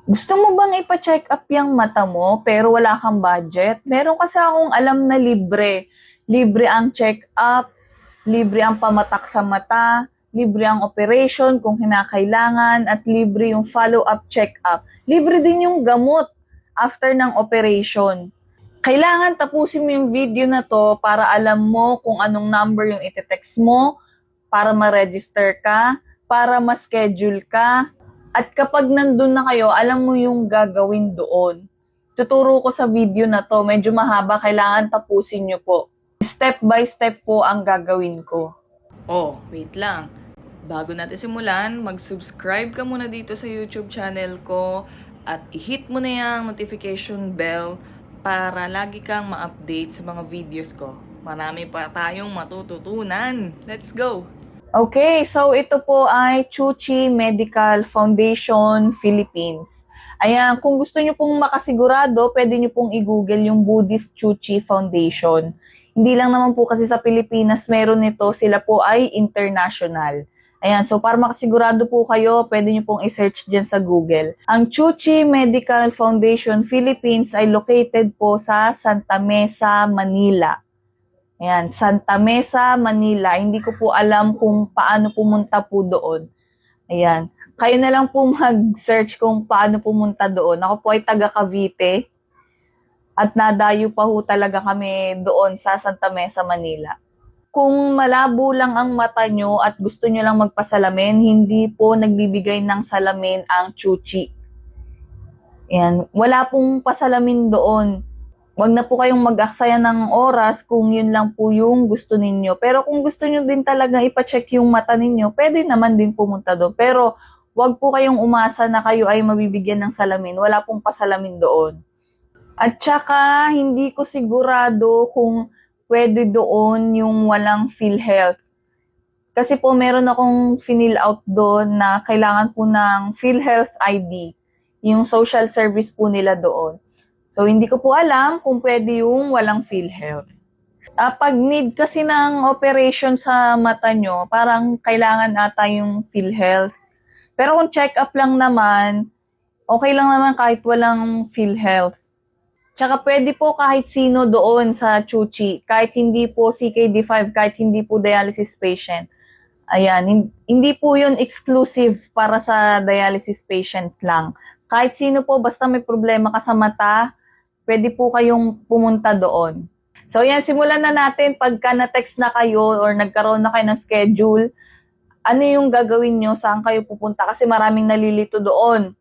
Gusto mo bang ipa-check up yung mata mo pero wala kang budget? Meron kasi akong alam na libre. Libre ang check up, libre ang pamatak sa mata, libre ang operation kung kinakailangan, at libre yung follow-up check-up. Libre din yung gamot after ng operation. Kailangan tapusin mo yung video na to para alam mo kung anong number yung ite-text mo, para ma-register ka, para ma-schedule ka. At kapag nandun na kayo, alam mo yung gagawin doon. Tuturo ko sa video na to, medyo mahaba, kailangan tapusin nyo po. Step by step po ang gagawin ko. Oh, wait lang. Bago natin simulan, mag-subscribe ka muna dito sa YouTube channel ko at i-hit mo na yung notification bell para lagi kang ma-update sa mga videos ko. Marami pa tayong matututunan. Let's go! Okay, so ito po ay Chuchi Medical Foundation Philippines. Ayan, kung gusto nyo pong makasigurado, pwede nyo pong i-google yung Buddhist Chuchi Foundation. Hindi lang naman po kasi sa Pilipinas meron nito, sila po ay international. Ayan, so para makasigurado po kayo, pwede nyo pong i-search dyan sa Google. Ang Chuchi Medical Foundation Philippines ay located po sa Santa Mesa, Manila. Ayan, Santa Mesa, Manila. Hindi ko po alam kung paano pumunta po doon. Ayan. Kayo na lang po mag-search kung paano pumunta doon. Ako po ay taga Cavite. At nadayo pa ho talaga kami doon sa Santa Mesa, Manila. Kung malabo lang ang mata nyo at gusto nyo lang magpasalamin, hindi po nagbibigay ng salamin ang Chuchi. Ayan. Wala pong pasalamin doon. Wag na po kayong mag-aksaya ng oras kung yun lang po yung gusto ninyo. Pero kung gusto nyo din talaga ipacheck yung mata ninyo, pwede naman din pumunta doon. Pero wag po kayong umasa na kayo ay mabibigyan ng salamin. Wala pong pasalamin doon. At saka, hindi ko sigurado kung pwede doon yung walang PhilHealth. Kasi po meron akong fill out doon na kailangan po ng PhilHealth ID. Yung social service po nila doon. So, hindi ko po alam kung pwede yung walang PhilHealth. Pag need kasi ng operation sa mata nyo, parang kailangan ata yung PhilHealth. Pero kung check-up lang naman, okay lang naman kahit walang PhilHealth. Tsaka pwede po kahit sino doon sa Chuchi, kahit hindi po CKD5, kahit hindi po dialysis patient. Ayan, hindi po yun exclusive para sa dialysis patient lang. Kahit sino po, basta may problema ka sa mata, pwede po kayong pumunta doon. So yan, simulan na natin. Pagka na-text na kayo or nagkaroon na kayo ng schedule, ano yung gagawin nyo, saan kayo pupunta? Kasi maraming nalilito doon.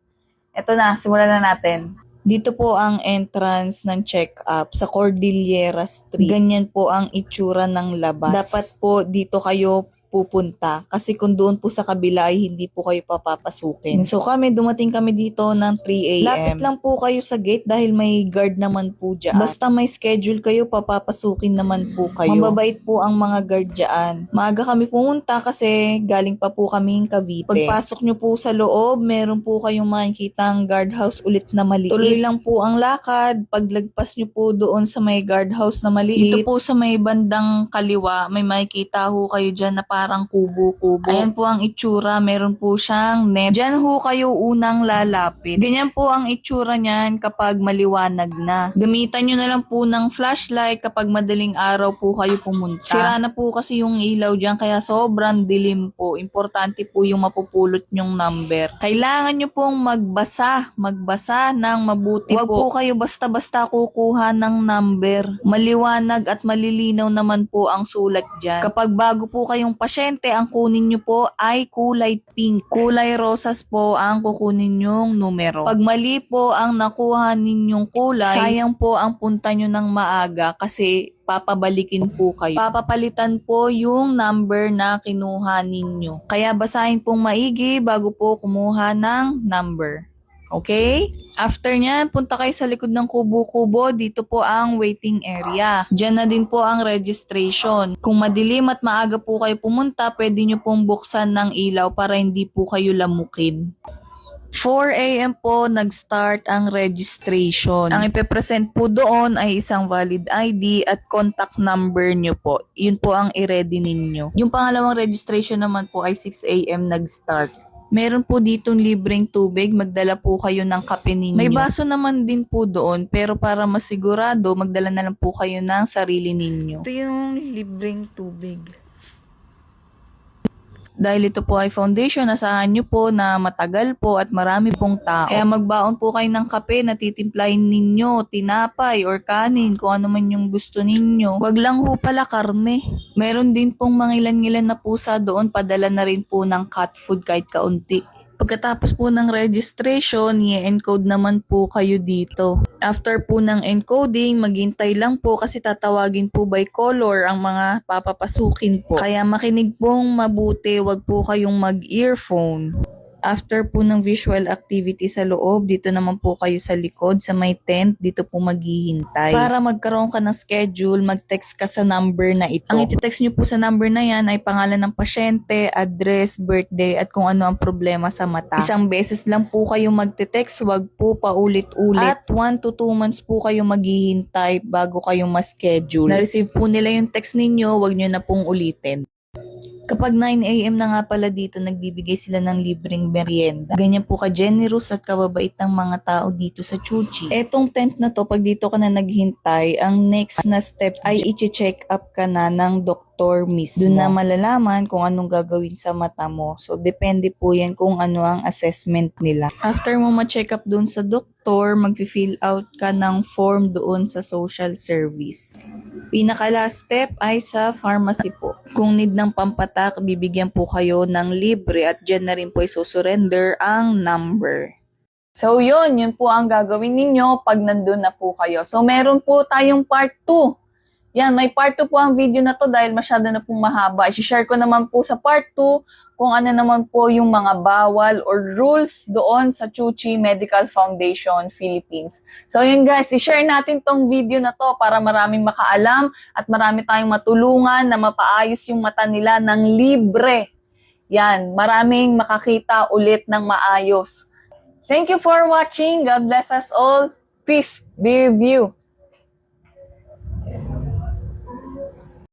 Ito na, simulan na natin. Dito po ang entrance ng check-up sa Cordillera Street. Ganyan po ang itsura ng labas. Dapat po dito kayo pupunta. Kasi kung doon po sa kabila ay hindi po kayo papapasukin. So dumating kami dito ng 3 a.m. Lapit lang po kayo sa gate dahil may guard naman po dyan. Basta may schedule kayo, papapasukin naman po kayo. Mababait po ang mga guard dyan. Maaga kami pumunta kasi galing pa po kaming Cavite. Pagpasok nyo po sa loob, meron po kayong makikitang guardhouse ulit na maliit. Tuloy lang po ang lakad. Paglagpas nyo po doon sa may guardhouse na maliit, dito po sa may bandang kaliwa, may makikita ho kayo dyan na parang kubo-kubo. Ayan po ang itsura. Meron po siyang net. Diyan ho kayo unang lalapit. Ganyan po ang itsura niyan kapag maliwanag na. Gamitan nyo na lang po ng flashlight kapag madaling araw po kayo pumunta. Sira na po kasi yung ilaw dyan kaya sobrang dilim po. Importante po yung mapupulot nyong number. Kailangan nyo pong magbasa ng mabuti. Huwag po kayo basta-basta kukuha ng number. Maliwanag at malilinaw naman po ang sulat dyan. Kapag bago po kayong pasyente, ang kunin nyo po ay kulay pink. Kulay rosas po ang kukunin nyong numero. Pag mali po ang nakuha ninyong kulay, sayang po ang punta nyo ng maaga kasi papabalikin po kayo. Papapalitan po yung number na kinuha ninyo. Kaya basahin pong maigi bago po kumuha ng number. Okay? After nyan, punta kayo sa likod ng kubo-kubo. Dito po ang waiting area. Diyan na din po ang registration. Kung madilim at maaga po kayo pumunta, pwede nyo pong buksan ng ilaw para hindi po kayo lamukin. 4 a.m. po nag-start ang registration. Ang ipepresent po doon ay isang valid ID at contact number nyo po. Yun po ang i-ready ninyo. Yung pangalawang registration naman po ay 6 a.m. nag-start. Meron po ditong libreng tubig, magdala po kayo ng kape ninyo. May baso naman din po doon, pero para masigurado, magdala na lang po kayo ng sarili ninyo. Ito yung libreng tubig. Dahil ito po ay foundation, asahan nyo po na matagal po at marami pong tao. Kaya magbaon po kayo ng kape na titimplahin ninyo, tinapay or kanin, kung ano man yung gusto ninyo. Wag lang ho pala karne. Meron din pong mangilan-ngilan na pusa doon, padala na rin po ng cat food kahit kaunti. Pagkatapos po ng registration, i-encode naman po kayo dito. After po ng encoding, maghintay lang po kasi tatawagin po by color ang mga papapasukin po. Kaya makinig pong mabuti, wag po kayong mag-earphone. After po ng visual activity sa loob, dito naman po kayo sa likod, sa may tent, dito po maghihintay. Para magkaroon ka ng schedule, mag-text ka sa number na ito. Ang iti-text nyo po sa number na yan ay pangalan ng pasyente, address, birthday, at kung ano ang problema sa mata. Isang beses lang po kayo magte-text, wag po paulit-ulit. At 1 to 2 months po kayo maghihintay bago kayo ma-schedule. Na-receive po nila yung text ninyo, wag nyo na pong ulitin. Kapag 9 AM na nga pala dito, nagbibigay sila ng libreng merienda. Ganyan po ka-generous at kababait ng mga tao dito sa Chuchi. Etong tent na to, pag dito ka na naghintay, ang next na step ay i-check up ka na ng doktor mismo. Doon na malalaman kung anong gagawin sa mata mo. So, depende po yan kung ano ang assessment nila. After mo ma-check up doon sa doktor, mag-fill out ka ng form doon sa social service. Pinaka-last step ay sa pharmacy po. Kung need ng pampatak, bibigyan po kayo ng libre at dyan na rin po isusurrender ang number. So yun po ang gagawin ninyo pag nandun na po kayo. So meron po tayong part 2. Yan, may part 2 po ang video na to dahil masyado na pong mahaba. I-share ko naman po sa part 2 kung ano naman po yung mga bawal or rules doon sa Chuchi Medical Foundation Philippines. So yun guys, i-share natin tong video na to para maraming makaalam at marami tayong matulungan na mapaayos yung mata nila ng libre. Yan, maraming makakita ulit ng maayos. Thank you for watching. God bless us all. Peace be with you.